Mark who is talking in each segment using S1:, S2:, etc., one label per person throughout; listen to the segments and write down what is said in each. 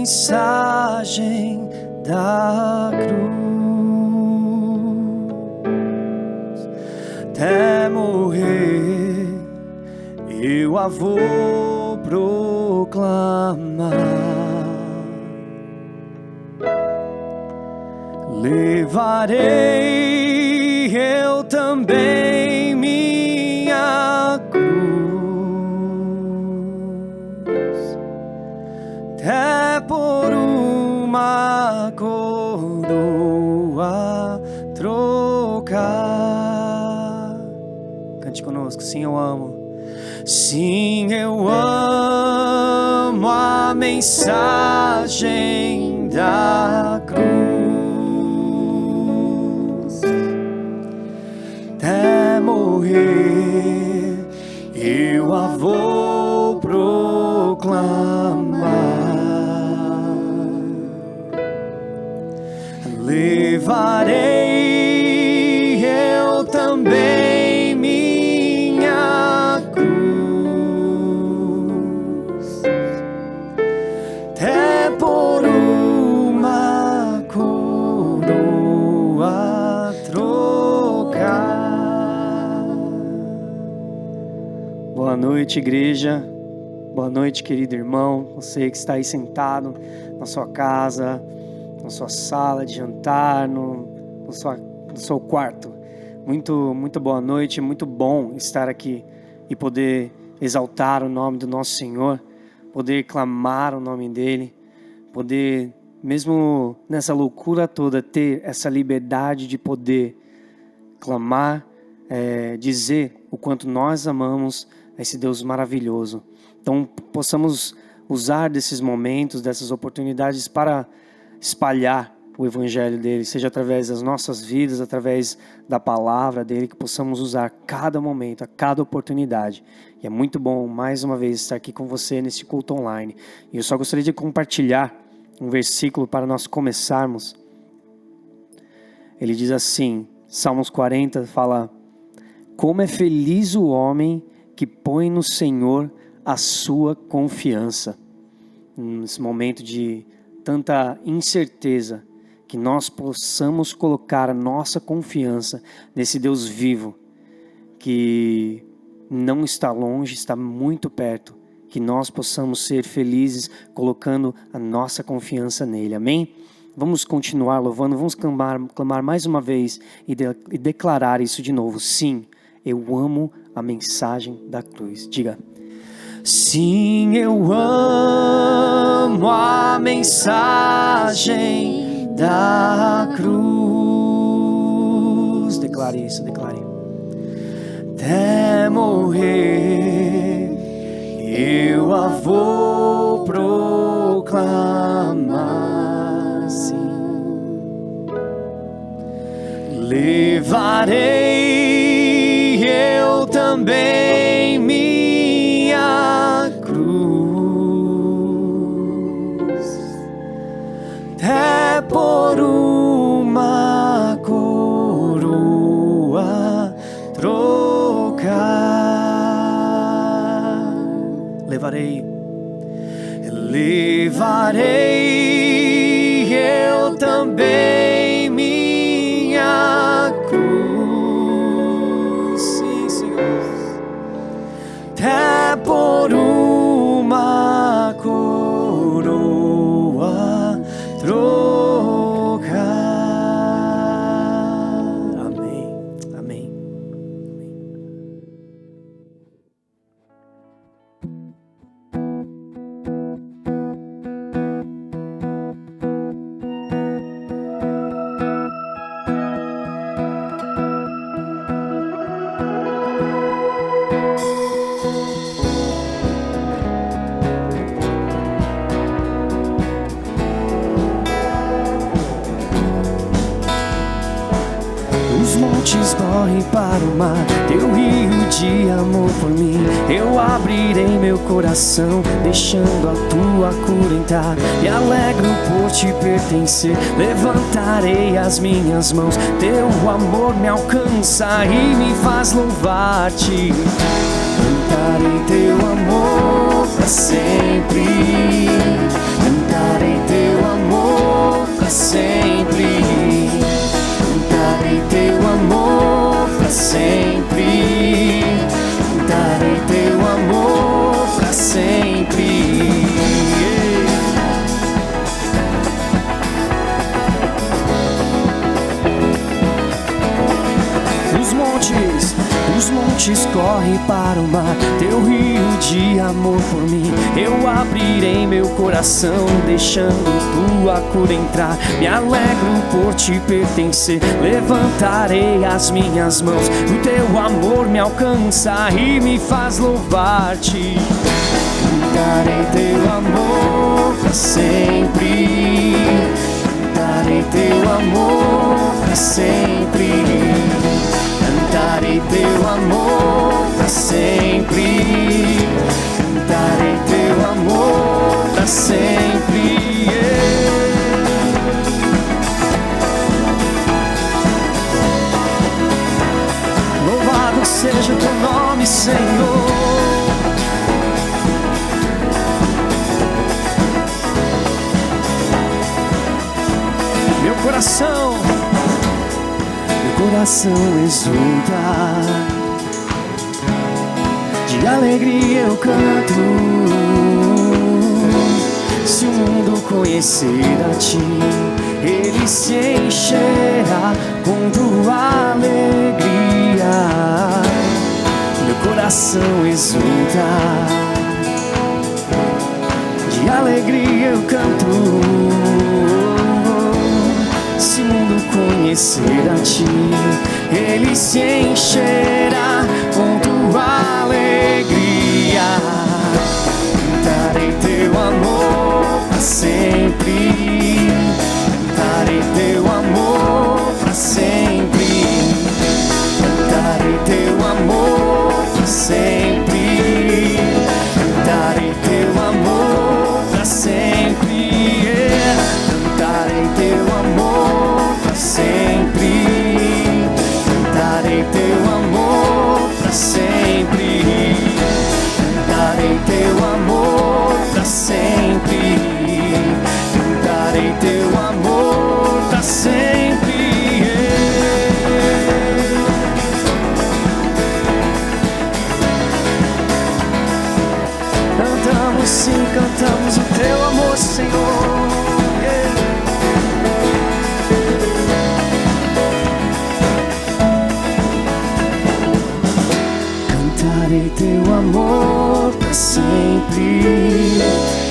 S1: mensagem da cruz. Até morrer eu a vou proclamar. Levarei eu também minha cruz, até por uma coroa trocar. Cante conosco. Sim, eu amo. Sim, eu amo a mensagem da cruz. Até morrer eu a vou proclamar. Levarei eu também minha cruz, até por uma coroa trocar. Boa noite, igreja. Boa noite, querido irmão. Você que está aí sentado na sua casa, na sua sala de jantar, no seu quarto. Muito boa noite. Muito bom estar aqui e poder exaltar o nome do nosso Senhor, poder clamar o nome dEle, poder, mesmo nessa loucura toda, ter essa liberdade de poder clamar, dizer o quanto nós amamos esse Deus maravilhoso. Então, possamos usar desses momentos, dessas oportunidades para espalhar o evangelho dele, seja através das nossas vidas, através da palavra dele, que possamos usar cada momento, a cada oportunidade. E é muito bom, mais uma vez, estar aqui com você nesse culto online. E eu só gostaria de compartilhar um versículo para nós começarmos. Ele diz assim, Salmos 40 fala: como é feliz o homem que põe no Senhor a sua confiança. Nesse momento de tanta incerteza, que nós possamos colocar a nossa confiança nesse Deus vivo, que não está longe, está muito perto, que nós possamos ser felizes colocando a nossa confiança nele, amém? Vamos continuar louvando, vamos clamar mais uma vez e declarar isso de novo. Sim, eu amo a mensagem da cruz. Diga: sim, eu amo a mensagem da cruz. Declare isso, declare. Até morrer eu a vou proclamar. Sim. Levarei eu também minha cruz, até por uma coroa trocar. Levarei eu também minha cruz. Sim, Senhor. Até por uma coroa trocar. Amém, amém, amém. Os montes correm para o mar, teu rio de amor por mim. Eu abrirei meu coração, deixando a tua cura entrar. Me alegro por te pertencer, levantarei as minhas mãos. Teu amor me alcança e me faz louvar-te. Cantarei teu amor pra sempre, cantarei Os montes correm para o mar, teu rio de amor por mim. Eu abrirei meu coração, deixando tua cura entrar. Me alegro por te pertencer, levantarei as minhas mãos. O teu amor me alcança e me faz louvar-te. Cantarei teu amor pra sempre, cantarei teu amor pra sempre, cantarei teu amor pra sempre, cantarei teu amor pra sempre. Louvado seja o teu nome, Senhor. Meu coração exulta, de alegria eu canto. Se o mundo conhecer a ti, ele se encherá com tua alegria. Meu coração exulta, de alegria eu canto. Se o mundo conhecer a ti, ele se encherá com tua alegria. Cantarei teu amor pra sempre, cantarei teu amor pra sempre, cantarei teu amor pra sempre, cantarei teu amor pra sempre, cantarei teu amor pra sempre, cantarei teu amor pra sempre, cantarei teu amor pra sempre, cantarei teu amor pra sempre. Cantamos sim, cantamos o teu amor, Senhor. Cantarei teu amor pra sempre,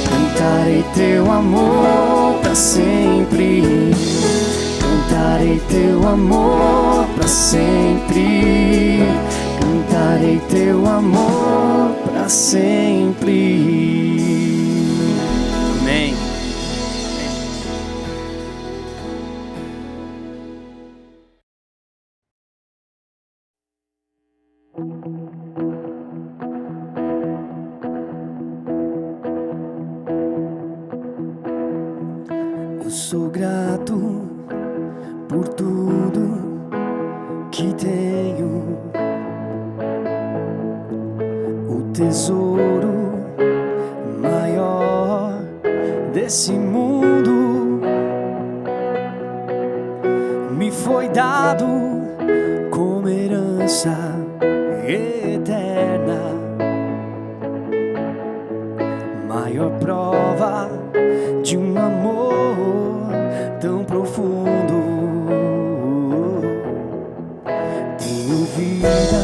S1: cantarei teu amor pra sempre, cantarei teu amor pra sempre, cantarei teu amor pra sempre. Amém. Eu sou grato por tudo que tenho, o tesouro maior desse mundo me foi dado como herança eterna, maior prova de um amor tão profundo. Tenho vida,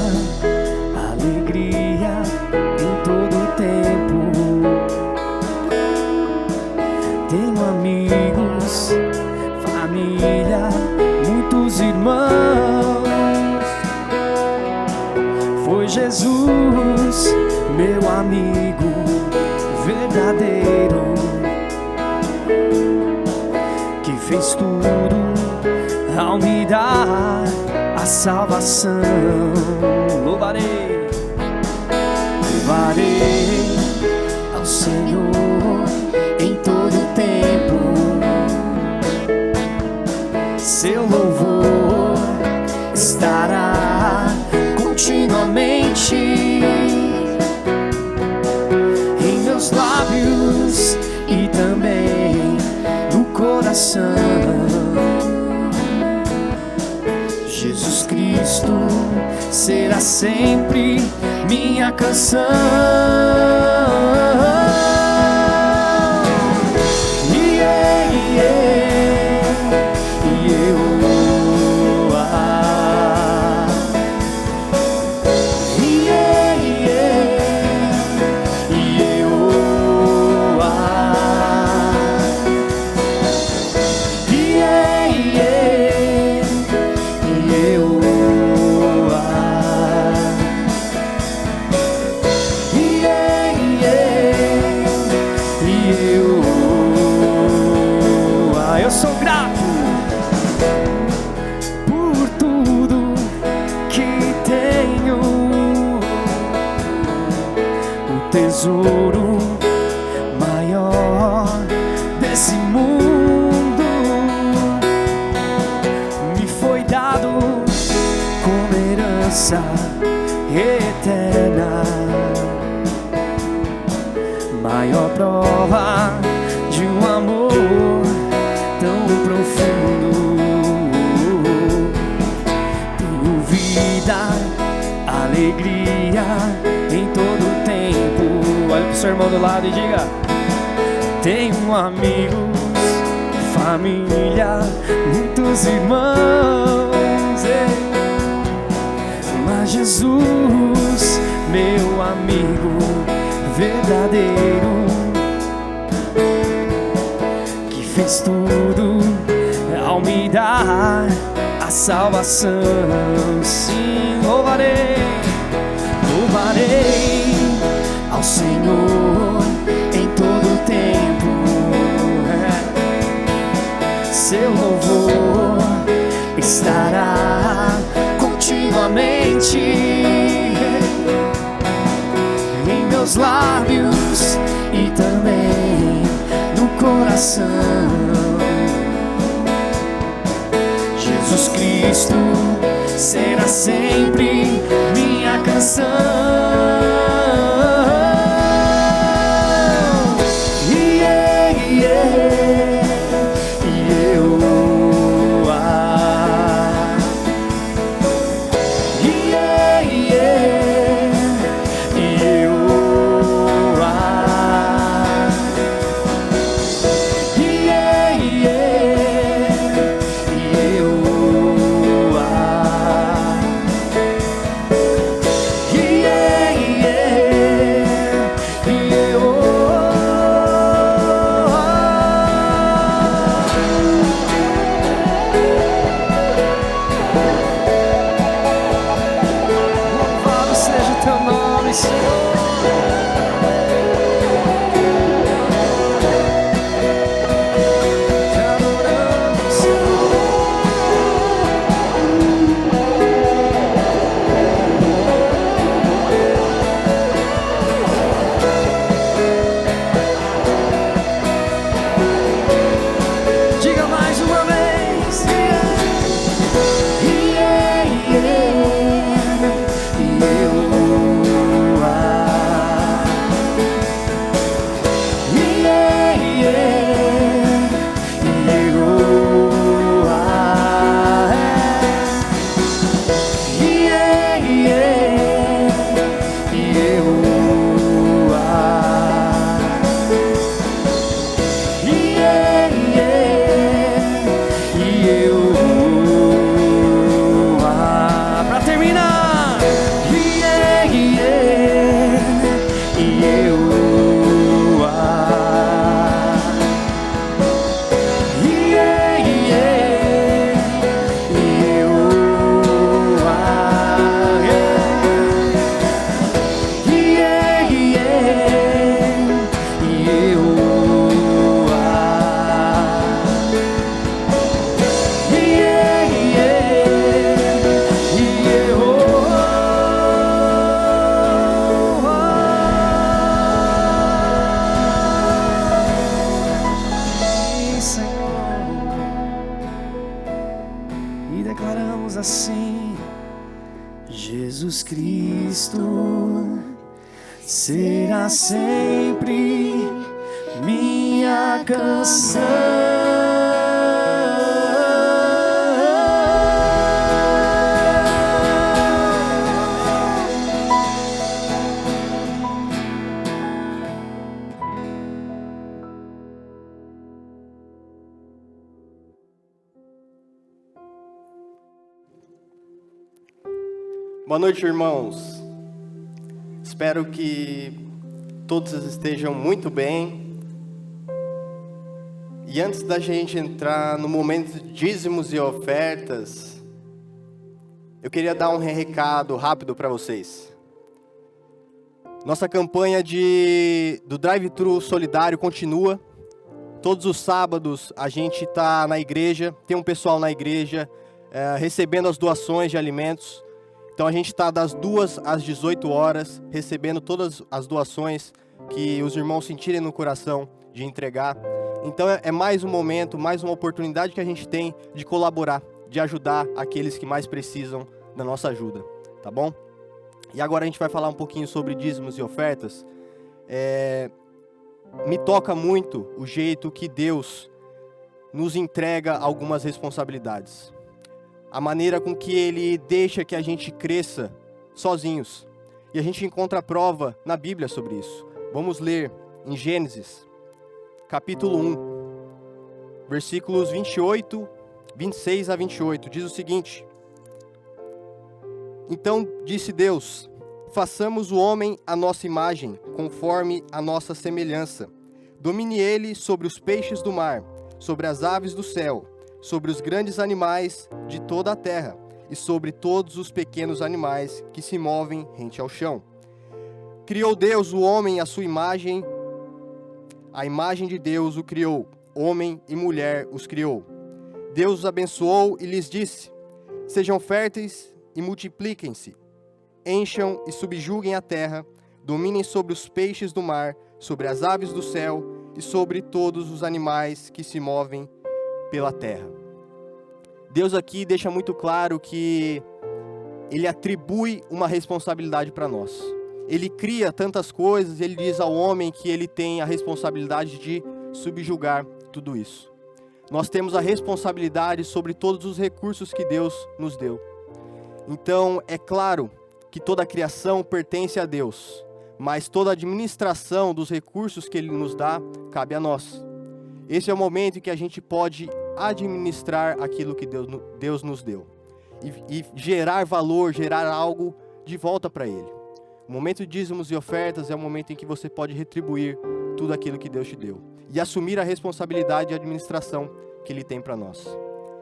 S1: alegria em todo tempo. Tenho amigos, família, muitos irmãos. Foi Jesus, meu amigo verdadeiro, que fez tudo ao me dar a salvação. Louvarei, louvarei ao Senhor em todo tempo. Seu louvor estará continuamente em meus lábios e também no coração. Jesus Cristo será sempre minha canção. Eu sou grato por tudo que tenho. O tesouro maior desse mundo me foi dado como herança eterna. Maior prova de um amor tão profundo. Tenho vida, alegria em todo tempo. Olha pro seu irmão do lado e diga: tenho amigos, família, muitos irmãos. Mas Jesus, meu amigo verdadeiro, que fez tudo ao me dar a salvação. Sim, louvarei ao Senhor em todo tempo. Seu louvor estará continuamente em meus lábios e também no coração. Jesus Cristo será sempre minha canção. Jesus Cristo será sempre minha canção.
S2: Boa noite, irmãos. Espero que todos estejam muito bem. E antes da gente entrar no momento de dízimos e ofertas, eu queria dar um recado rápido para vocês. Nossa campanha do Drive-Thru Solidário continua. Todos os sábados a gente está na igreja, tem um pessoal na igreja recebendo as doações de alimentos. Então a gente está das 2 às 18 horas, recebendo todas as doações que os irmãos sentirem no coração de entregar. Então é mais um momento, mais uma oportunidade que a gente tem de colaborar, de ajudar aqueles que mais precisam da nossa ajuda, tá bom? E agora a gente vai falar um pouquinho sobre dízimos e ofertas. Me toca muito o jeito que Deus nos entrega algumas responsabilidades. A maneira com que Ele deixa que a gente cresça sozinhos. E a gente encontra prova na Bíblia sobre isso. Vamos ler em Gênesis, capítulo 1, versículos 26 a 28. Diz o seguinte: Então disse Deus: façamos o homem à nossa imagem, conforme a nossa semelhança. Domine ele sobre os peixes do mar, sobre as aves do céu, sobre os grandes animais de toda a terra, e sobre todos os pequenos animais que se movem rente ao chão. Criou Deus o homem à sua imagem, a imagem de Deus o criou, homem e mulher os criou. Deus os abençoou e lhes disse: sejam férteis e multipliquem-se, encham e subjuguem a terra, dominem sobre os peixes do mar, sobre as aves do céu e sobre todos os animais que se movem pela terra. Deus aqui deixa muito claro que Ele atribui uma responsabilidade para nós. Ele cria tantas coisas, Ele diz ao homem que ele tem a responsabilidade de subjugar tudo isso. Nós temos a responsabilidade sobre todos os recursos que Deus nos deu. Então, é claro que toda a criação pertence a Deus, mas toda a administração dos recursos que Ele nos dá, cabe a nós. Esse é o momento em que a gente pode administrar aquilo que Deus nos deu. E gerar valor, gerar algo de volta para Ele. O momento de dízimos e ofertas é o momento em que você pode retribuir tudo aquilo que Deus te deu. E assumir a responsabilidade de administração que Ele tem para nós.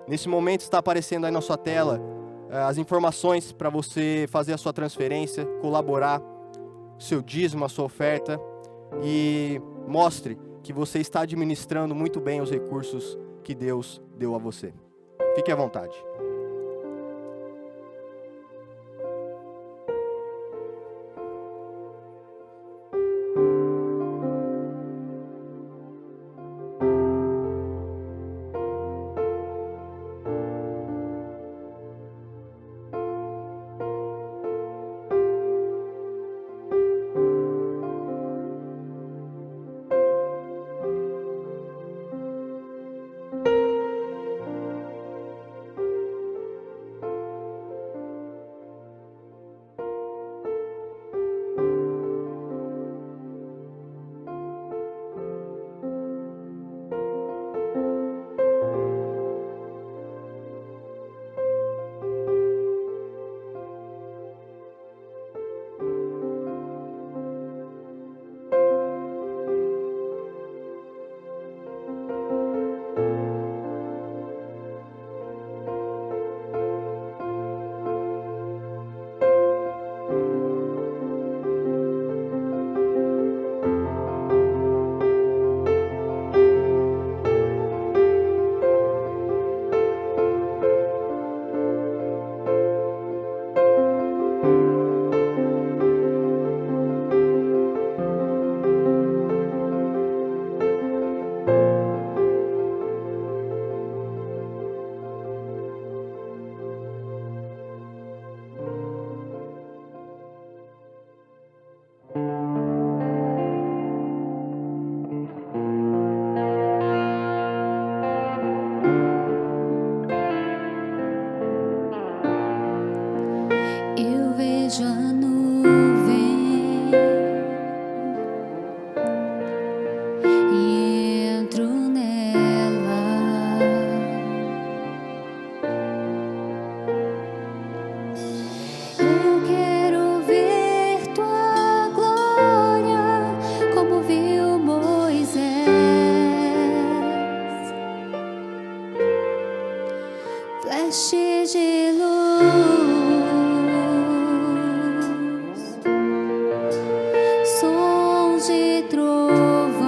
S2: Nesse momento está aparecendo aí na sua tela as informações para você fazer a sua transferência, colaborar, seu dízimo, a sua oferta, e mostre que você está administrando muito bem os recursos que Deus deu a você. Fique à vontade.
S3: Sons de trovão,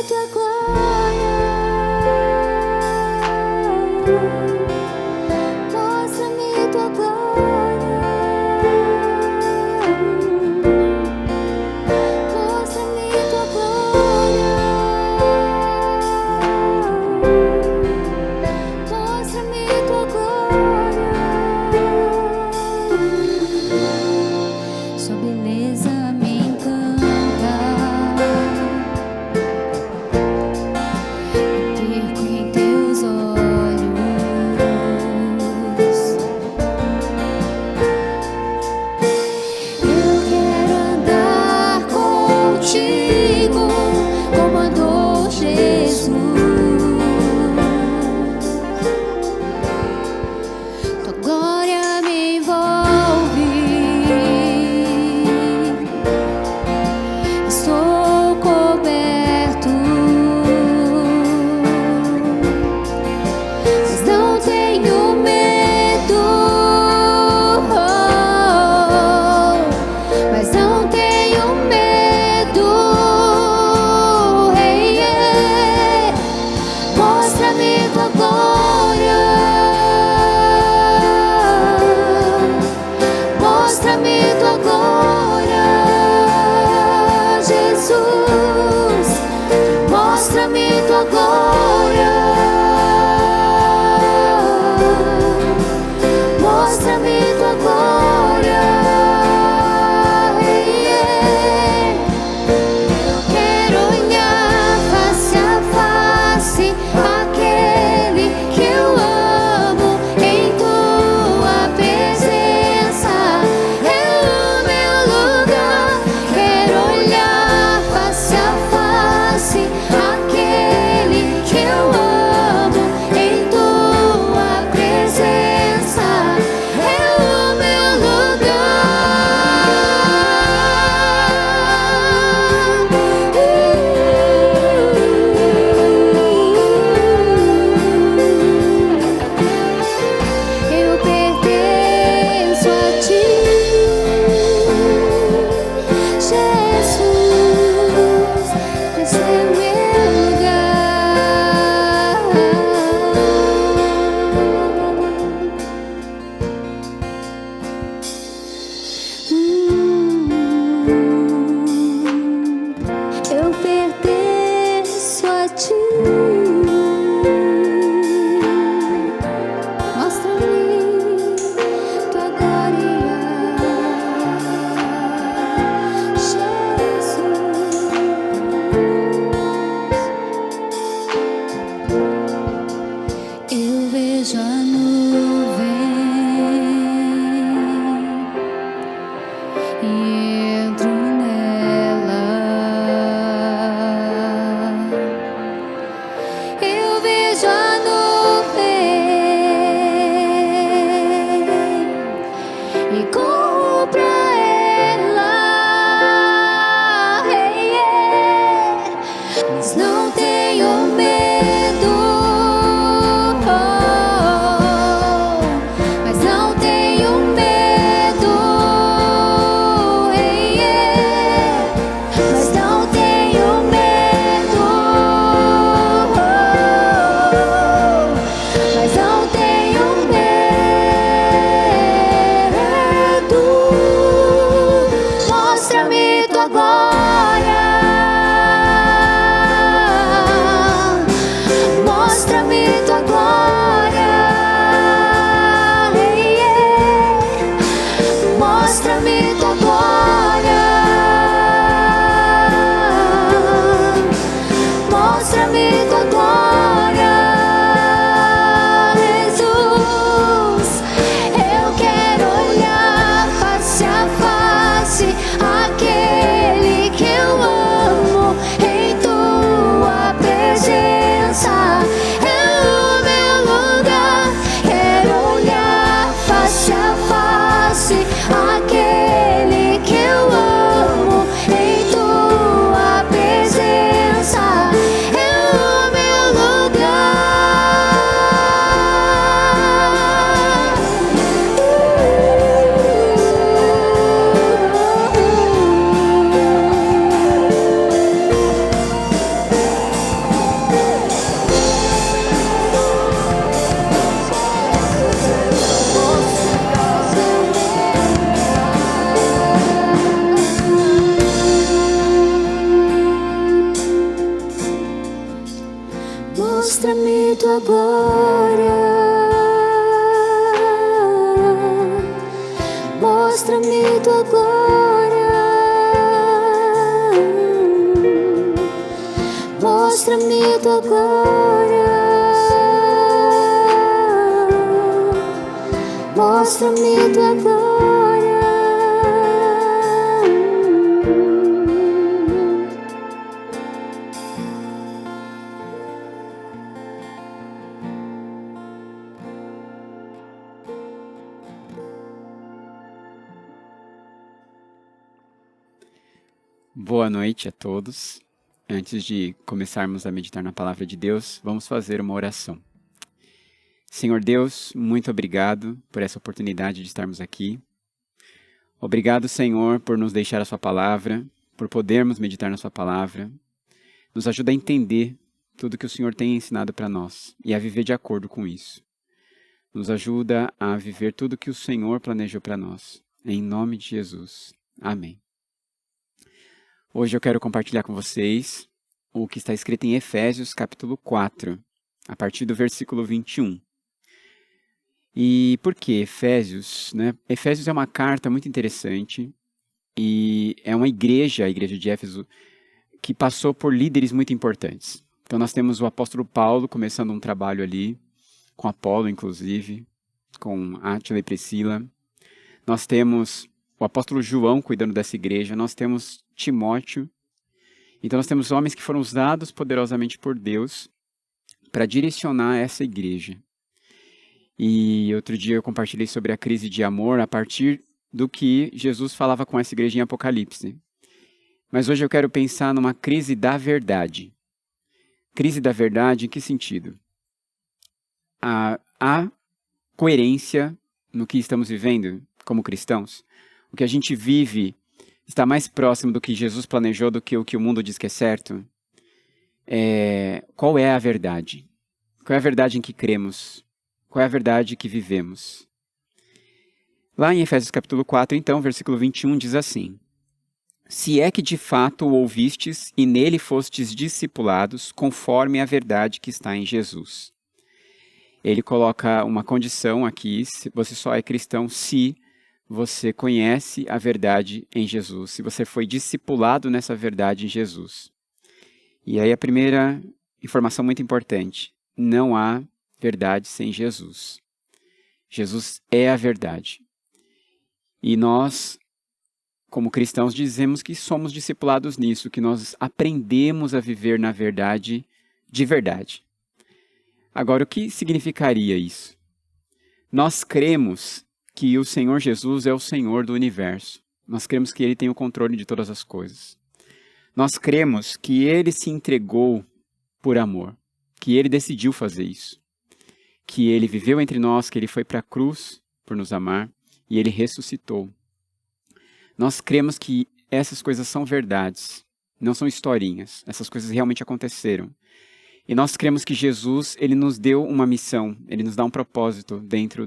S3: tua glória. Mostra-me tua glória. Mostra-me tua glória. Mostra-me tua glória. Sua beleza me encanta. Me perco em teus olhos. Eu quero andar contigo, como andou Jesus. Tua glória me envolve. Estou coberto, mas não tenho medo. Mas não tenho medo. Ei, ei. Mostra-me tua glória. Mostra-me tua glória, Jesus. Mostra-me tua glória. Mostra-me tua glória. Ei, ei. Eu quero olhar face a face aquele que eu amo. Em tua presença é o meu lugar. Quero olhar face a face aquele que eu amo. Em tua presença é o meu lugar. Eu pertenço a ti, Jesus. Esse é meu lugar. Eu pertenço a ti. Mostra-me tua glória, Jesus. Eu vejo a nuvem e entro nela. Eu vejo a nuvem e corro pra ela. Ei, ei. Mas não tenho medo. Mas não tenho medo. Ei, ei. Mas não tenho medo. Mas não tenho medo. Mostra-me tua glória. Mostra-me tua glória. Mostra-me tua glória. Mostra-me tua glória. Mostra-me tua glória.
S4: Boa noite a todos. Antes de começarmos a meditar na palavra de Deus, vamos fazer uma oração. Senhor Deus, muito obrigado por essa oportunidade de estarmos aqui. Obrigado, Senhor, por nos deixar a sua palavra, por podermos meditar na sua palavra. Nos ajuda a entender tudo que o Senhor tem ensinado para nós e a viver de acordo com isso. Nos ajuda a viver tudo que o Senhor planejou para nós. Em nome de Jesus. Amém. Hoje eu quero compartilhar com vocês o que está escrito em Efésios capítulo 4, a partir do versículo 21. E por que Efésios? Efésios é uma carta muito interessante e é uma igreja, a igreja de Éfeso, que passou por líderes muito importantes. Então nós temos o apóstolo Paulo começando um trabalho ali, com Apolo inclusive, com Átila e Priscila. Nós temos o apóstolo João cuidando dessa igreja, nós temos Timóteo. Então nós temos homens que foram usados poderosamente por Deus para direcionar essa igreja. E outro dia eu compartilhei sobre a crise de amor a partir do que Jesus falava com essa igreja em Apocalipse. Mas hoje eu quero pensar numa crise da verdade. Crise da verdade em que sentido? Há coerência no que estamos vivendo como cristãos? O que a gente vive está mais próximo do que Jesus planejou do que o que o mundo diz que é certo? Qual é a verdade? Qual é a verdade em que cremos? Qual é a verdade que vivemos? Lá em Efésios capítulo 4, então, versículo 21, diz assim: Se é que de fato o ouvistes e nele fostes discipulados, conforme a verdade que está em Jesus. Ele coloca uma condição aqui: você só é cristão se você conhece a verdade em Jesus, se você foi discipulado nessa verdade em Jesus. E aí a primeira informação muito importante: não há verdade sem Jesus. Jesus é a verdade. E nós, como cristãos, dizemos que somos discipulados nisso, que nós aprendemos a viver na verdade de verdade. Agora, o que significaria isso? Nós cremos que o Senhor Jesus é o Senhor do universo. Nós cremos que Ele tem o controle de todas as coisas. Nós cremos que Ele se entregou por amor, que Ele decidiu fazer isso, que Ele viveu entre nós, que Ele foi para a cruz por nos amar e Ele ressuscitou. Nós cremos que essas coisas são verdades, não são historinhas. Essas coisas realmente aconteceram. E nós cremos que Jesus, Ele nos deu uma missão, Ele nos dá um propósito dentro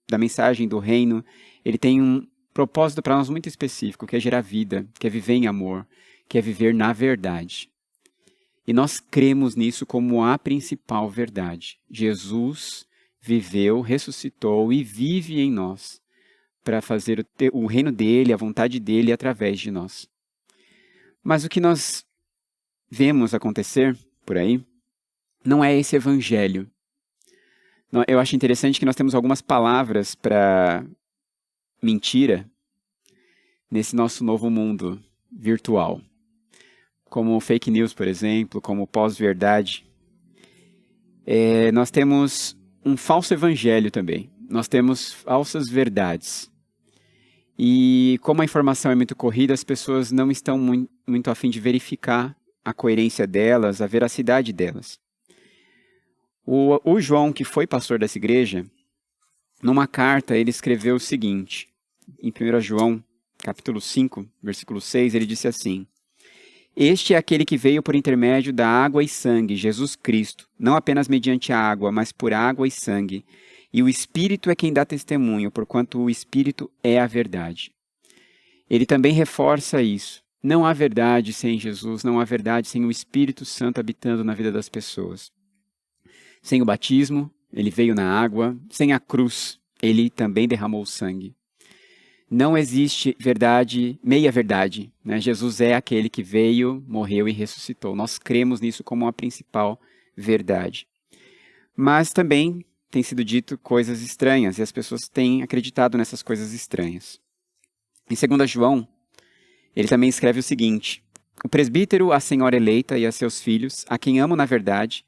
S4: da mensagem do reino. Ele tem um propósito para nós muito específico, que é gerar vida, que é viver em amor, que é viver na verdade. E nós cremos nisso como a principal verdade. Jesus viveu, ressuscitou e vive em nós para fazer o reino dele, a vontade dele através de nós. Mas o que nós vemos acontecer por aí não é esse evangelho. Eu acho interessante que nós temos algumas palavras para mentira nesse nosso novo mundo virtual. Como fake news, por exemplo, como pós-verdade. Nós temos um falso evangelho também. Nós temos falsas verdades. E como a informação é muito corrida, as pessoas não estão muito a fim de verificar a coerência delas, a veracidade delas. O João, que foi pastor dessa igreja, numa carta ele escreveu o seguinte, em 1 João, capítulo 5, versículo 6, ele disse assim: Este é aquele que veio por intermédio da água e sangue, Jesus Cristo, não apenas mediante a água, mas por água e sangue. E o Espírito é quem dá testemunho, porquanto o Espírito é a verdade. Ele também reforça isso. Não há verdade sem Jesus, não há verdade sem o Espírito Santo habitando na vida das pessoas. Sem o batismo, ele veio na água. Sem a cruz, ele também derramou sangue. Não existe verdade, meia verdade, né? Jesus é aquele que veio, morreu e ressuscitou. Nós cremos nisso como a principal verdade. Mas também tem sido dito coisas estranhas, e as pessoas têm acreditado nessas coisas estranhas. Em 2 João, ele também escreve o seguinte: o presbítero, a senhora eleita e a seus filhos, a quem amo na verdade,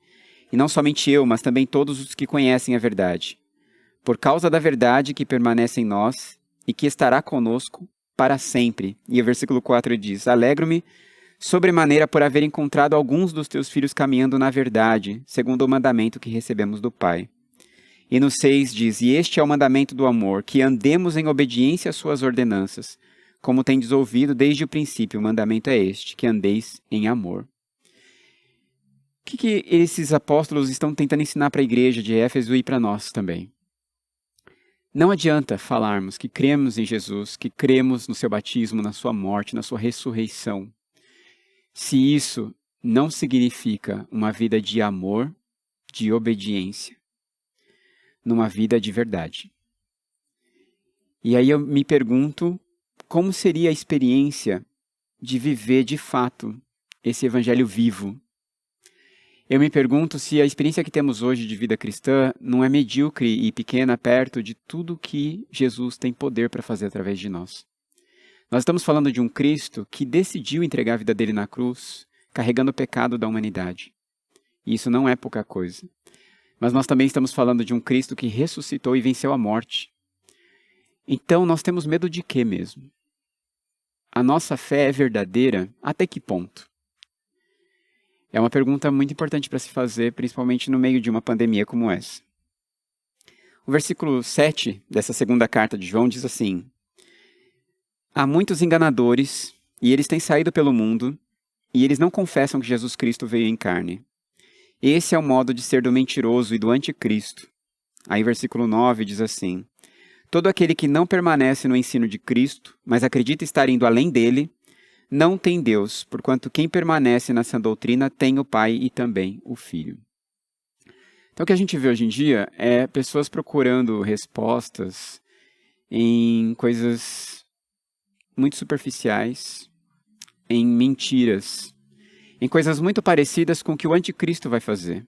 S4: e não somente eu, mas também todos os que conhecem a verdade, por causa da verdade que permanece em nós e que estará conosco para sempre. E o versículo 4 diz: alegro-me sobremaneira por haver encontrado alguns dos teus filhos caminhando na verdade, segundo o mandamento que recebemos do Pai. E no 6 diz: e este é o mandamento do amor, que andemos em obediência às suas ordenanças. Como tendes ouvido desde o princípio, o mandamento é este, que andeis em amor. O que esses apóstolos estão tentando ensinar para a igreja de Éfeso e para nós também? Não adianta falarmos que cremos em Jesus, que cremos no seu batismo, na sua morte, na sua ressurreição, se isso não significa uma vida de amor, de obediência, numa vida de verdade. E aí eu me pergunto, como seria a experiência de viver de fato esse evangelho vivo? Eu me pergunto se a experiência que temos hoje de vida cristã não é medíocre e pequena perto de tudo que Jesus tem poder para fazer através de nós. Nós estamos falando de um Cristo que decidiu entregar a vida dele na cruz, carregando o pecado da humanidade. E isso não é pouca coisa. Mas nós também estamos falando de um Cristo que ressuscitou e venceu a morte. Então nós temos medo de quê mesmo? A nossa fé é verdadeira até que ponto? É uma pergunta muito importante para se fazer, principalmente no meio de uma pandemia como essa. O versículo 7 dessa segunda carta de João diz assim: há muitos enganadores, e eles têm saído pelo mundo, e eles não confessam que Jesus Cristo veio em carne. Esse é o modo de ser do mentiroso e do anticristo. Aí versículo 9 diz assim: todo aquele que não permanece no ensino de Cristo, mas acredita estar indo além dele, não tem Deus, porquanto quem permanece nessa doutrina tem o Pai e também o Filho. Então o que a gente vê hoje em dia é pessoas procurando respostas em coisas muito superficiais, em mentiras, em coisas muito parecidas com o que o anticristo vai fazer.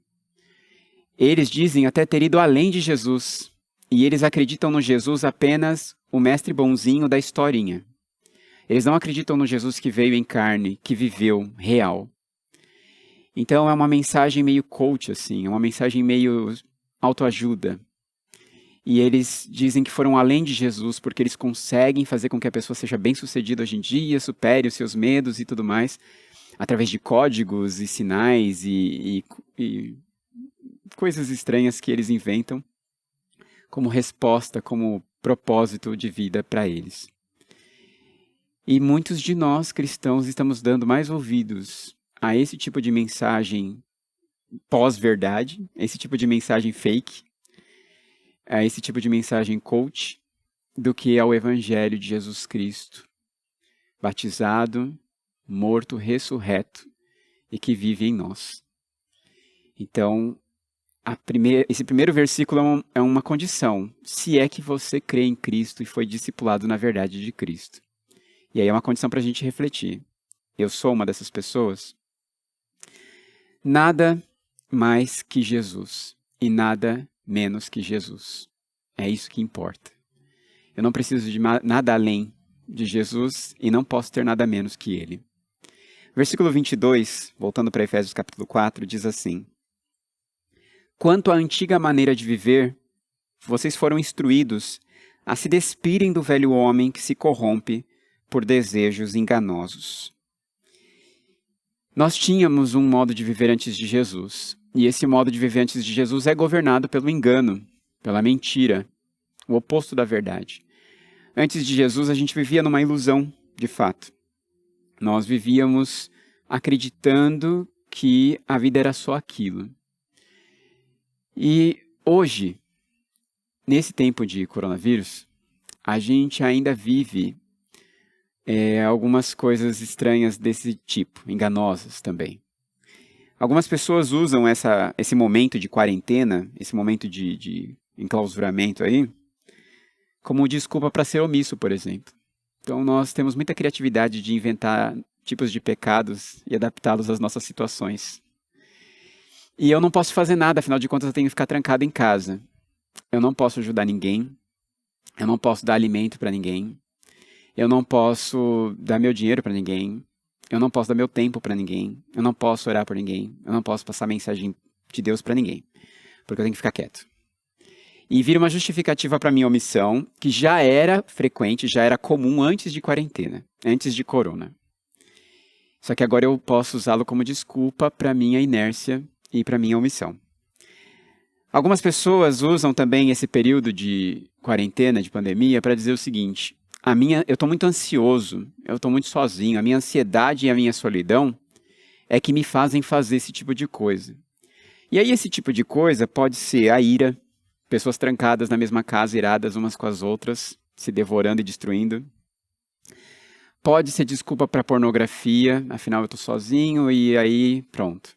S4: Eles dizem até ter ido além de Jesus, e eles acreditam no Jesus apenas o mestre bonzinho da historinha. Eles não acreditam no Jesus que veio em carne, que viveu, real. Então é uma mensagem meio coach, assim, é uma mensagem meio autoajuda. E eles dizem que foram além de Jesus porque eles conseguem fazer com que a pessoa seja bem-sucedida hoje em dia, supere os seus medos e tudo mais, através de códigos e sinais e coisas estranhas que eles inventam como resposta, como propósito de vida para eles. E muitos de nós cristãos estamos dando mais ouvidos a esse tipo de mensagem pós-verdade, esse tipo de mensagem fake, a esse tipo de mensagem coach, do que ao Evangelho de Jesus Cristo, batizado, morto, ressurreto e que vive em nós. Então, esse primeiro versículo é uma condição, se é que você crê em Cristo e foi discipulado na verdade de Cristo. E aí é uma condição para a gente refletir. Eu sou uma dessas pessoas? Nada mais que Jesus e nada menos que Jesus. É isso que importa. Eu não preciso de nada além de Jesus e não posso ter nada menos que Ele. Versículo 22, voltando para Efésios capítulo 4, diz assim: quanto à antiga maneira de viver, vocês foram instruídos a se despirem do velho homem que se corrompe por desejos enganosos. Nós tínhamos um modo de viver antes de Jesus, e esse modo de viver antes de Jesus é governado pelo engano, pela mentira, o oposto da verdade. Antes de Jesus, a gente vivia numa ilusão, de fato. Nós vivíamos acreditando que a vida era só aquilo. E hoje, nesse tempo de coronavírus, a gente ainda vive algumas coisas estranhas desse tipo, enganosas também. Algumas pessoas usam esse momento de quarentena, esse momento de enclausuramento aí, como desculpa para ser omisso, por exemplo. Então nós temos muita criatividade de inventar tipos de pecados e adaptá-los às nossas situações. E eu não posso fazer nada, afinal de contas eu tenho que ficar trancado em casa. Eu não posso ajudar ninguém, eu não posso dar alimento para ninguém, eu não posso dar meu dinheiro para ninguém, eu não posso dar meu tempo para ninguém, eu não posso orar por ninguém, eu não posso passar mensagem de Deus para ninguém, porque eu tenho que ficar quieto. E vira uma justificativa para minha omissão, que já era frequente, já era comum antes de quarentena, antes de corona. Só que agora eu posso usá-lo como desculpa para minha inércia e para minha omissão. Algumas pessoas usam também esse período de quarentena, de pandemia, para dizer o seguinte: eu estou muito ansioso, eu estou muito sozinho, a minha ansiedade e a minha solidão é que me fazem fazer esse tipo de coisa. E aí esse tipo de coisa pode ser a ira, pessoas trancadas na mesma casa, iradas umas com as outras, se devorando e destruindo. Pode ser desculpa para pornografia, afinal eu estou sozinho e aí pronto.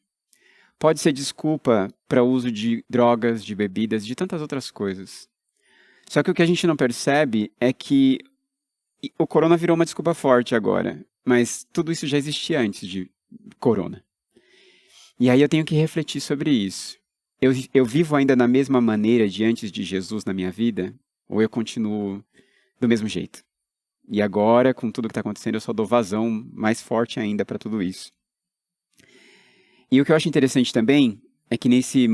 S4: Pode ser desculpa para o uso de drogas, de bebidas, de tantas outras coisas. Só que o que a gente não percebe é que o corona virou uma desculpa forte agora, mas tudo isso já existia antes de corona. E aí eu tenho que refletir sobre isso. Eu vivo ainda da mesma maneira de antes de Jesus na minha vida? Ou eu continuo do mesmo jeito? E agora, com tudo que está acontecendo, eu só dou vazão mais forte ainda para tudo isso. E o que eu acho interessante também é que nesse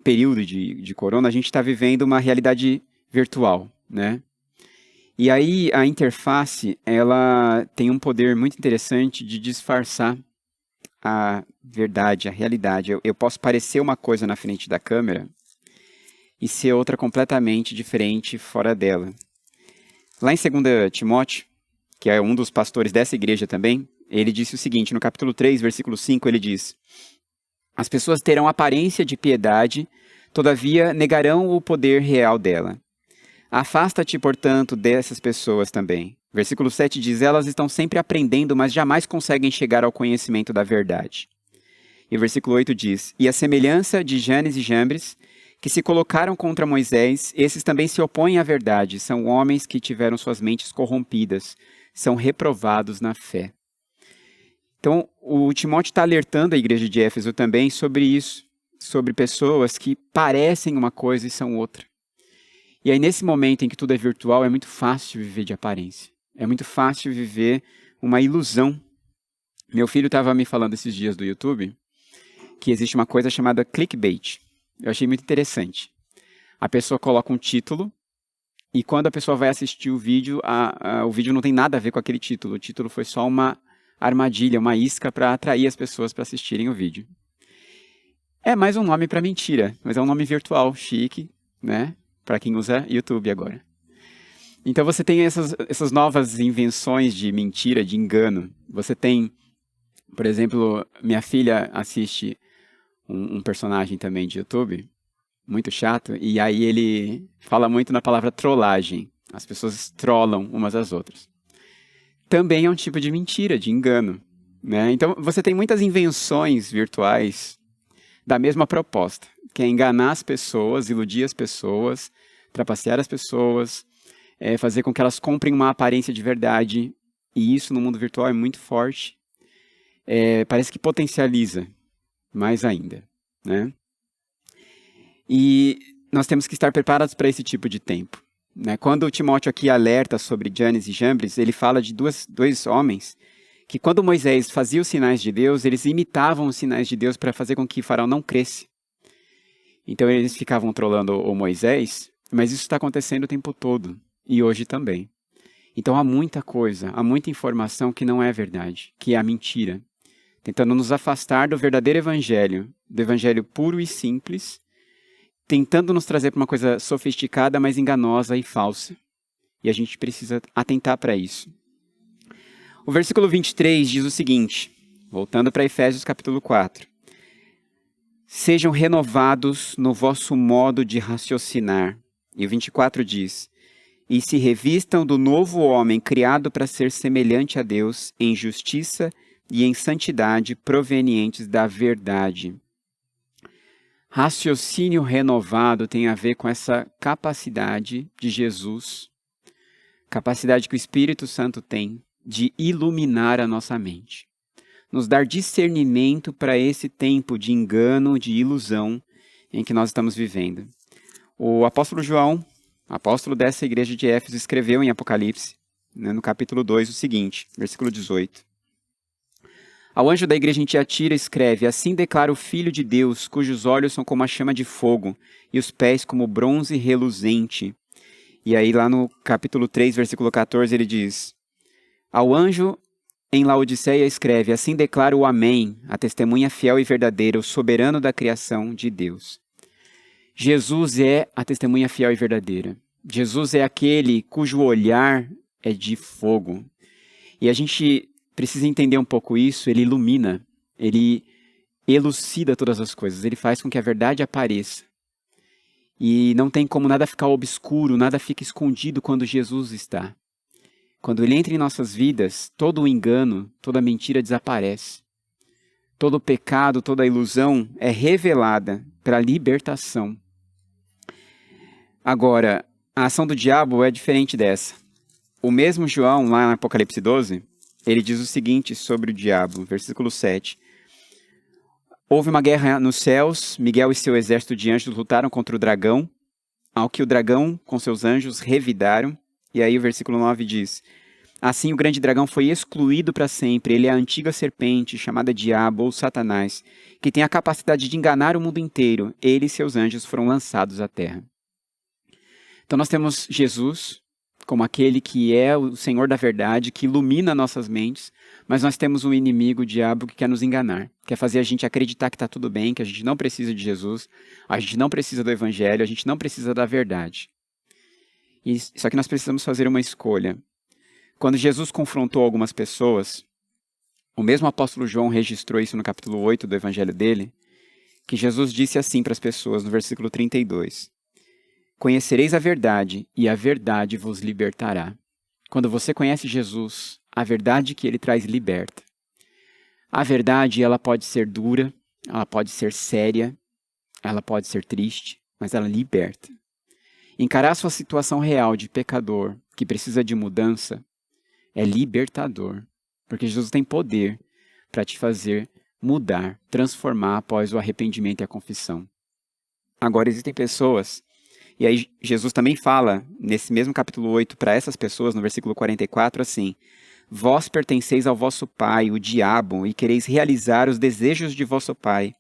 S4: período de corona, a gente está vivendo uma realidade virtual, né? E aí a interface, ela tem um poder muito interessante de disfarçar a verdade, a realidade. Eu posso parecer uma coisa na frente da câmera e ser outra completamente diferente fora dela. Lá em 2 Timóteo, que é um dos pastores dessa igreja também, ele disse o seguinte, no capítulo 3, versículo 5, ele diz: as pessoas terão aparência de piedade, todavia negarão o poder real dela. Afasta-te, portanto, dessas pessoas também. Versículo 7 diz, elas estão sempre aprendendo, mas jamais conseguem chegar ao conhecimento da verdade. E o versículo 8 diz, e a semelhança de Janes e Jambres, que se colocaram contra Moisés, esses também se opõem à verdade, são homens que tiveram suas mentes corrompidas, são reprovados na fé. Então, o Timóteo está alertando a igreja de Éfeso também sobre isso, sobre pessoas que parecem uma coisa e são outra. E aí, nesse momento em que tudo é virtual, é muito fácil viver de aparência. É muito fácil viver uma ilusão. Meu filho estava me falando esses dias do YouTube que existe uma coisa chamada clickbait. Eu achei muito interessante. A pessoa coloca um título e quando a pessoa vai assistir o vídeo, o vídeo não tem nada a ver com aquele título. O título foi só uma armadilha, uma isca para atrair as pessoas para assistirem o vídeo. É mais um nome para mentira, mas é um nome virtual, chique, né? Para quem usa YouTube agora. Então você tem essas novas invenções de mentira, de engano. Você tem, por exemplo, minha filha assiste um personagem também de YouTube, muito chato, e aí ele fala muito na palavra trollagem. As pessoas trollam umas às outras. Também é um tipo de mentira, de engano, né? Então você tem muitas invenções virtuais da mesma proposta, que é enganar as pessoas, iludir as pessoas, trapacear as pessoas, fazer com que elas comprem uma aparência de verdade. E isso no mundo virtual é muito forte. Parece que potencializa mais ainda, né? E nós temos que estar preparados para esse tipo de tempo, né? Quando o Timóteo aqui alerta sobre Janes e Jambres, ele fala de dois homens que quando Moisés fazia os sinais de Deus, eles imitavam os sinais de Deus para fazer com que Faraó não cresce. Então eles ficavam trolando o Moisés, mas isso está acontecendo o tempo todo, e hoje também. Então há muita coisa, há muita informação que não é verdade, que é a mentira, tentando nos afastar do verdadeiro evangelho, do evangelho puro e simples, tentando nos trazer para uma coisa sofisticada, mas enganosa e falsa. E a gente precisa atentar para isso. O versículo 23 diz o seguinte, voltando para Efésios capítulo 4. Sejam renovados no vosso modo de raciocinar. E o 24 diz, e se revistam do novo homem criado para ser semelhante a Deus em justiça, e em santidade provenientes da verdade. Raciocínio renovado tem a ver com essa capacidade de Jesus, capacidade que o Espírito Santo tem de iluminar a nossa mente, nos dar discernimento para esse tempo de engano, de ilusão em que nós estamos vivendo. O apóstolo João, apóstolo dessa igreja de Éfeso, escreveu em Apocalipse, no capítulo 2, o seguinte, versículo 18. Ao anjo da igreja em Tiatira escreve: assim declara o Filho de Deus, cujos olhos são como a chama de fogo, e os pés como bronze reluzente. E aí lá no capítulo 3, versículo 14, ele diz: ao anjo em Laodiceia escreve: assim declara o Amém, a testemunha fiel e verdadeira, o soberano da criação de Deus. Jesus é a testemunha fiel e verdadeira. Jesus é aquele cujo olhar é de fogo. E a gente precisa entender um pouco isso. Ele ilumina, ele elucida todas as coisas, ele faz com que a verdade apareça. E não tem como nada ficar obscuro, nada fica escondido quando Jesus está. Quando ele entra em nossas vidas, todo o engano, toda a mentira desaparece. Todo o pecado, toda a ilusão é revelada para a libertação. Agora, a ação do diabo é diferente dessa. O mesmo João, lá no Apocalipse 12, ele diz o seguinte sobre o diabo, versículo 7. Houve uma guerra nos céus, Miguel e seu exército de anjos lutaram contra o dragão, ao que o dragão, com seus anjos, revidaram. E aí o versículo 9 diz: assim o grande dragão foi excluído para sempre, ele é a antiga serpente, chamada Diabo ou Satanás, que tem a capacidade de enganar o mundo inteiro. Ele e seus anjos foram lançados à terra. Então nós temos Jesus como aquele que é o Senhor da verdade, que ilumina nossas mentes, mas nós temos um inimigo, o diabo, que quer nos enganar, quer fazer a gente acreditar que está tudo bem, que a gente não precisa de Jesus, a gente não precisa do Evangelho, a gente não precisa da verdade. Só que nós precisamos fazer uma escolha. Quando Jesus confrontou algumas pessoas, o mesmo apóstolo João registrou isso no capítulo 8 do Evangelho dele, que Jesus disse assim para as pessoas, no versículo 32. Conhecereis a verdade, e a verdade vos libertará. Quando você conhece Jesus, a verdade que ele traz liberta. A verdade, ela pode ser dura, ela pode ser séria, ela pode ser triste, mas ela liberta. Encarar sua situação real de pecador, que precisa de mudança, é libertador, porque Jesus tem poder para te fazer mudar, transformar após o arrependimento e a confissão. Agora, existem pessoas, e aí Jesus também fala, nesse mesmo capítulo 8, para essas pessoas, no versículo 44, assim: vós pertenceis ao vosso pai, o diabo, e quereis realizar os desejos de vosso pai.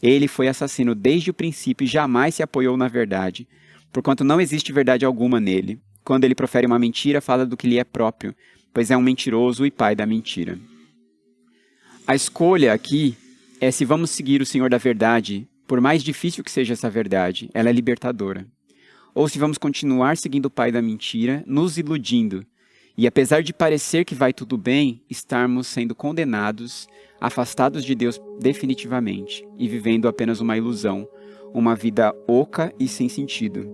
S4: Ele foi assassino desde o princípio e jamais se apoiou na verdade, porquanto não existe verdade alguma nele. Quando ele profere uma mentira, fala do que lhe é próprio, pois é um mentiroso e pai da mentira. A escolha aqui é se vamos seguir o Senhor da verdade, por mais difícil que seja essa verdade, ela é libertadora. Ou se vamos continuar seguindo o pai da mentira, nos iludindo, e apesar de parecer que vai tudo bem, estarmos sendo condenados, afastados de Deus definitivamente, e vivendo apenas uma ilusão, uma vida oca e sem sentido.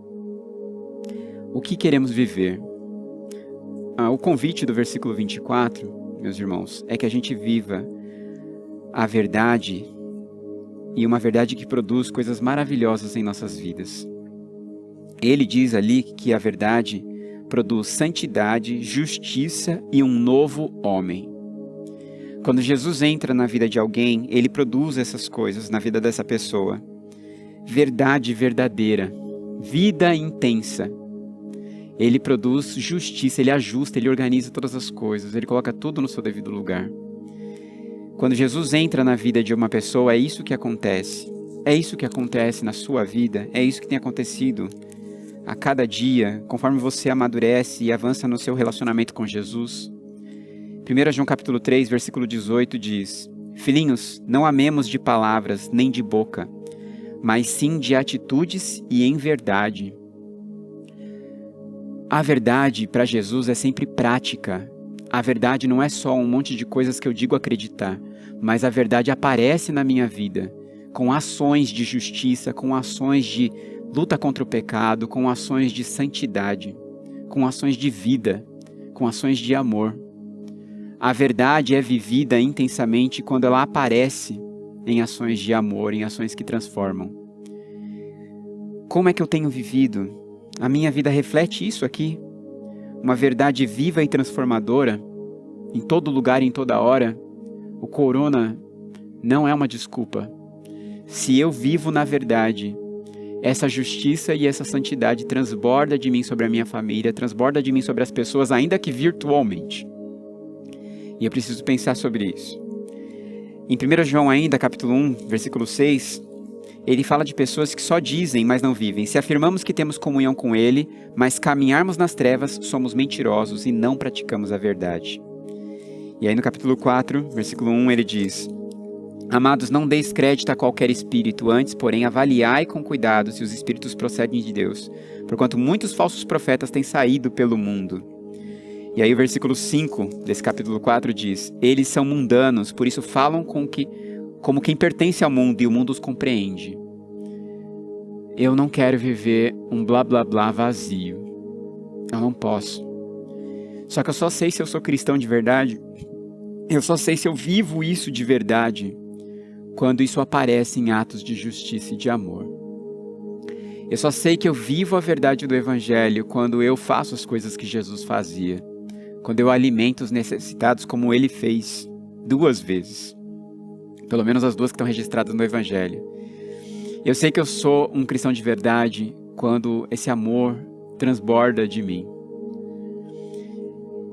S4: O que queremos viver? O convite do versículo 24, meus irmãos, é que a gente viva a verdade, e uma verdade que produz coisas maravilhosas em nossas vidas. Ele diz ali que a verdade produz santidade, justiça e um novo homem. Quando Jesus entra na vida de alguém, ele produz essas coisas na vida dessa pessoa. Verdade verdadeira, vida intensa. Ele produz justiça, ele ajusta, ele organiza todas as coisas, ele coloca tudo no seu devido lugar. Quando Jesus entra na vida de uma pessoa, é isso que acontece. É isso que acontece na sua vida, é isso que tem acontecido a cada dia, conforme você amadurece e avança no seu relacionamento com Jesus. 1 João capítulo 3, versículo 18 diz: filhinhos, não amemos de palavras nem de boca, mas sim de atitudes e em verdade. A verdade para Jesus é sempre prática. A verdade não é só um monte de coisas que eu digo acreditar, mas a verdade aparece na minha vida, com ações de justiça, com ações de luta contra o pecado, com ações de santidade, com ações de vida, com ações de amor. A verdade é vivida intensamente quando ela aparece em ações de amor, em ações que transformam. Como é que eu tenho vivido? A minha vida reflete isso aqui? Uma verdade viva e transformadora, em todo lugar e em toda hora? O corona não é uma desculpa. Se eu vivo na verdade, essa justiça e essa santidade transborda de mim sobre a minha família, transborda de mim sobre as pessoas, ainda que virtualmente. E eu preciso pensar sobre isso. Em 1 João ainda, capítulo 1, versículo 6, ele fala de pessoas que só dizem, mas não vivem. Se afirmamos que temos comunhão com ele, mas caminharmos nas trevas, somos mentirosos e não praticamos a verdade. E aí no capítulo 4, versículo 1, ele diz: Amados, não deis crédito a qualquer espírito, antes, porém, avaliai com cuidado se os espíritos procedem de Deus, porquanto muitos falsos profetas têm saído pelo mundo. E aí o versículo 5 desse capítulo 4 diz: Eles são mundanos, por isso falam como quem pertence ao mundo e o mundo os compreende. Eu não quero viver um blá blá blá vazio. Eu não posso. Só que eu só sei se eu sou cristão de verdade. Eu só sei se eu vivo isso de verdade quando isso aparece em atos de justiça e de amor. Eu só sei que eu vivo a verdade do Evangelho quando eu faço as coisas que Jesus fazia. Quando eu alimento os necessitados como ele fez 2 vezes. Pelo menos as 2 que estão registradas no Evangelho. Eu sei que eu sou um cristão de verdade quando esse amor transborda de mim.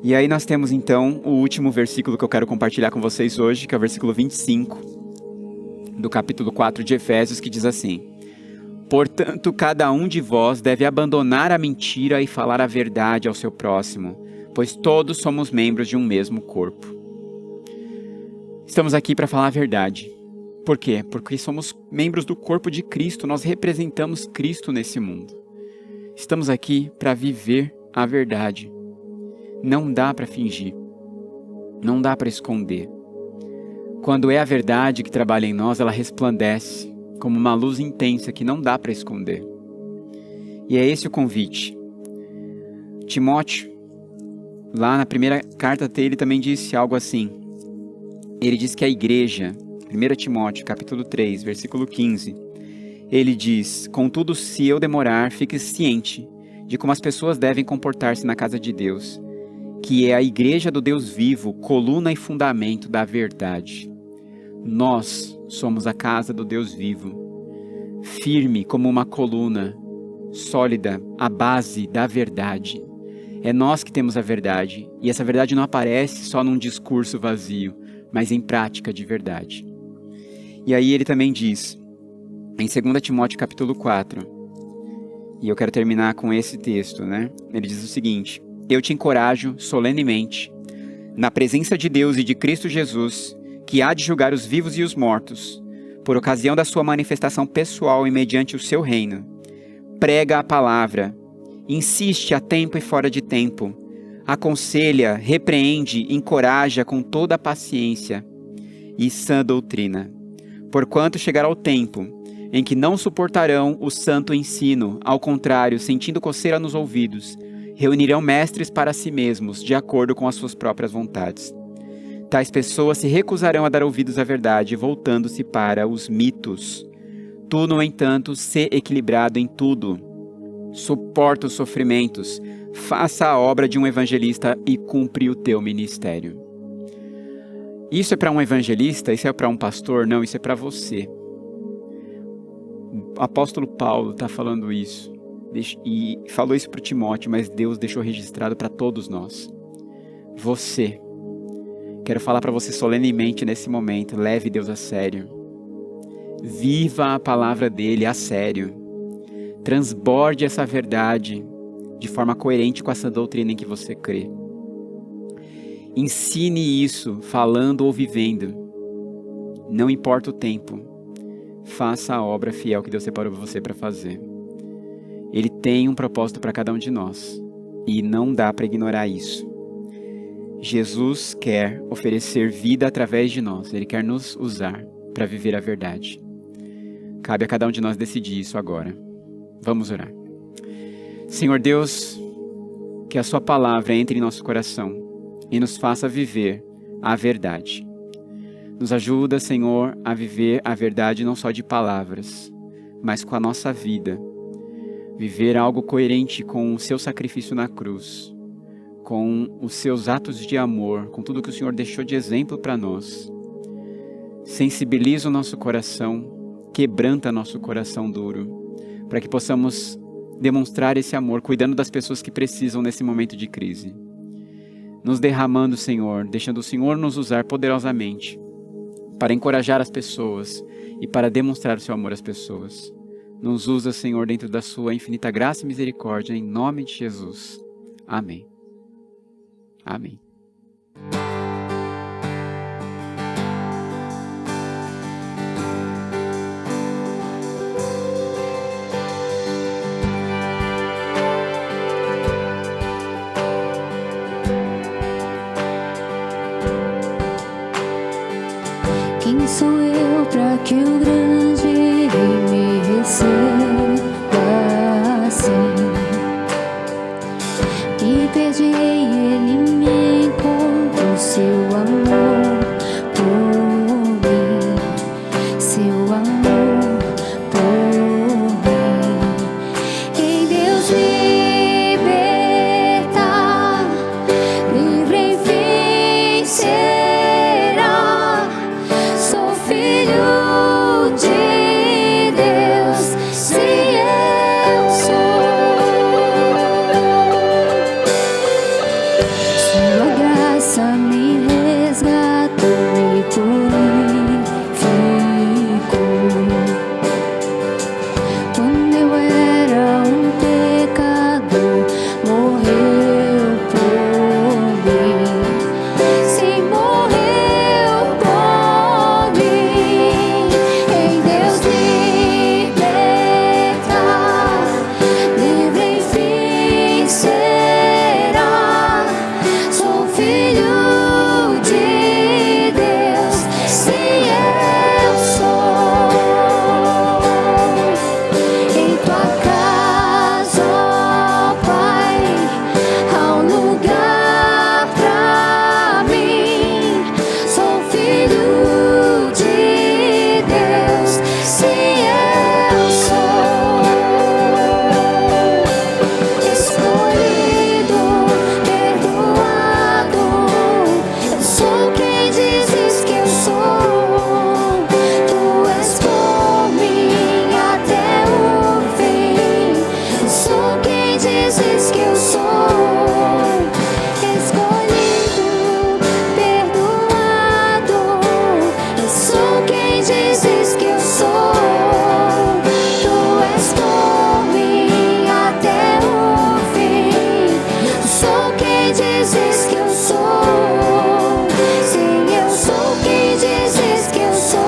S4: E aí nós temos então o último versículo que eu quero compartilhar com vocês hoje, que é o versículo 25 do capítulo 4 de Efésios, que diz assim: Portanto, cada um de vós deve abandonar a mentira e falar a verdade ao seu próximo, pois todos somos membros de um mesmo corpo. Estamos aqui para falar a verdade. Por quê? Porque somos membros do corpo de Cristo, nós representamos Cristo nesse mundo. Estamos aqui para viver a verdade. Não dá para fingir. Não dá para esconder. Quando é a verdade que trabalha em nós, ela resplandece como uma luz intensa que não dá para esconder. E é esse o convite. Timóteo, lá na primeira carta dele, também disse algo assim. Ele diz que a igreja, 1 Timóteo, capítulo 3, versículo 15, ele diz: Contudo, se eu demorar, fique ciente de como as pessoas devem comportar-se na casa de Deus, que é a igreja do Deus vivo, coluna e fundamento da verdade. Nós somos a casa do Deus vivo, firme como uma coluna, sólida, a base da verdade. É nós que temos a verdade, e essa verdade não aparece só num discurso vazio, mas em prática de verdade. E aí ele também diz, em 2 Timóteo capítulo 4, e eu quero terminar com esse texto, né? Ele diz o seguinte: Eu te encorajo solenemente, na presença de Deus e de Cristo Jesus, que há de julgar os vivos e os mortos, por ocasião da sua manifestação pessoal e mediante o seu reino. Prega a palavra, insiste a tempo e fora de tempo, aconselha, repreende, encoraja com toda a paciência e sã doutrina. Porquanto chegará o tempo em que não suportarão o santo ensino, ao contrário, sentindo coceira nos ouvidos, reunirão mestres para si mesmos, de acordo com as suas próprias vontades. Tais pessoas se recusarão a dar ouvidos à verdade, voltando-se para os mitos. Tu, no entanto, sê equilibrado em tudo. Suporta os sofrimentos, faça a obra de um evangelista e cumpre o teu ministério. Isso é para um evangelista? Isso é para um pastor? Não, isso é para você. O apóstolo Paulo está falando isso. E falou isso para Timóteo, mas Deus deixou registrado para todos nós. Você. Quero falar para você solenemente nesse momento. Leve Deus a sério. Viva a palavra dele a sério. Transborde essa verdade de forma coerente com essa doutrina em que você crê. Ensine isso falando ou vivendo. Não importa o tempo. Faça a obra fiel que Deus separou você para fazer. Ele tem um propósito para cada um de nós. E não dá para ignorar isso. Jesus quer oferecer vida através de nós. Ele quer nos usar para viver a verdade. Cabe a cada um de nós decidir isso agora. Vamos orar. Senhor Deus, que a sua palavra entre em nosso coração e nos faça viver a verdade. Nos ajuda, Senhor, a viver a verdade não só de palavras, mas com a nossa vida. Viver algo coerente com o seu sacrifício na cruz, com os seus atos de amor, com tudo que o Senhor deixou de exemplo para nós. Sensibiliza o nosso coração, quebranta nosso coração duro, para que possamos demonstrar esse amor, cuidando das pessoas que precisam nesse momento de crise. Nos derramando, Senhor, deixando o Senhor nos usar poderosamente para encorajar as pessoas e para demonstrar o seu amor às pessoas. Nos usa, Senhor, dentro da sua infinita graça e misericórdia, em nome de Jesus. Amém. Amém.
S3: Quem sou eu para que o grande Rei me receba assim? Me perdi, ele me encontrou, seu amor por mim, seu amor por mim. Em Deus libertar, livre enfim será. Sou filho de Deus, sim eu sou. Sua graça me resgatou, me purificou. Quando eu era um pecador, morreu por mim. Sim, morreu por mim. Em Deus libertar, livre enfim será. Sou filho de Deus, sim eu sou. Em tua casa, ó Pai, há um lugar pra mim. Sou filho de Deus, sim eu sou. Escolhido, perdoado, eu sou quem dizes que eu sou. Tu és por mim até o fim. Eu sou quem dizes que eu sou. Escolhido, perdoado, eu sou quem dizes que eu sou. Tu és por mim até o fim. Eu sou quem dizes que eu sou. Sim, eu sou quem dizes que eu sou.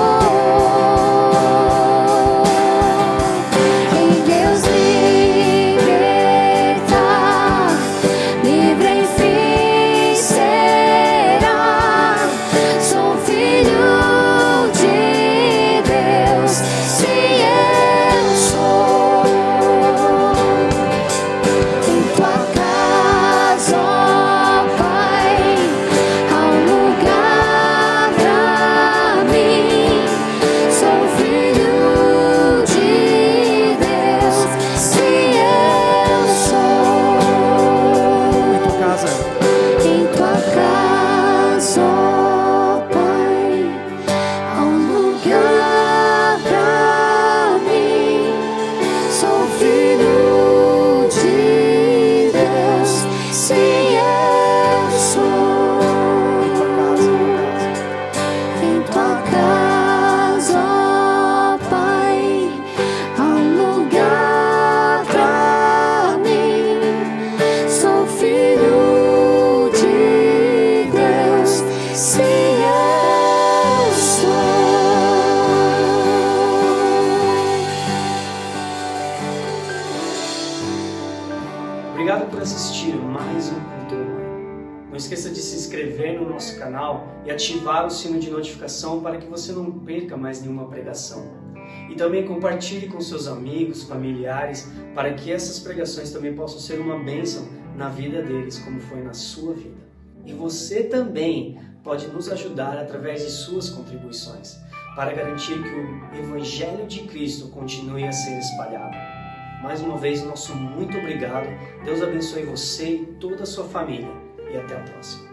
S3: Em Deus libertar, livre enfim será. Sou filho de Deus, sim eu sou. Em tua casa, ó Pai, há um lugar pra mim. Sou filho de Deus, sim eu sou.
S1: Em tua casa,
S3: Em tua casa, ó Pai, há um lugar pra mim. Sou filho de Deus, sim eu sou. Em tua casa, ó Pai, há um lugar pra mim. Sou filho de Deus, sim eu sou.
S1: obrigado por assistir mais um Culto Online. Não esqueça de se inscrever no nosso canal e ativar o sino de notificação para que você não perca mais nenhuma pregação. E também compartilhe com seus amigos, familiares, para que essas pregações também possam ser uma bênção na vida deles, como foi na sua vida. E você também pode nos ajudar através de suas contribuições, para garantir que o Evangelho de Cristo continue a ser espalhado. Mais uma vez, nosso muito obrigado. Deus abençoe você e toda a sua família. E até a próxima.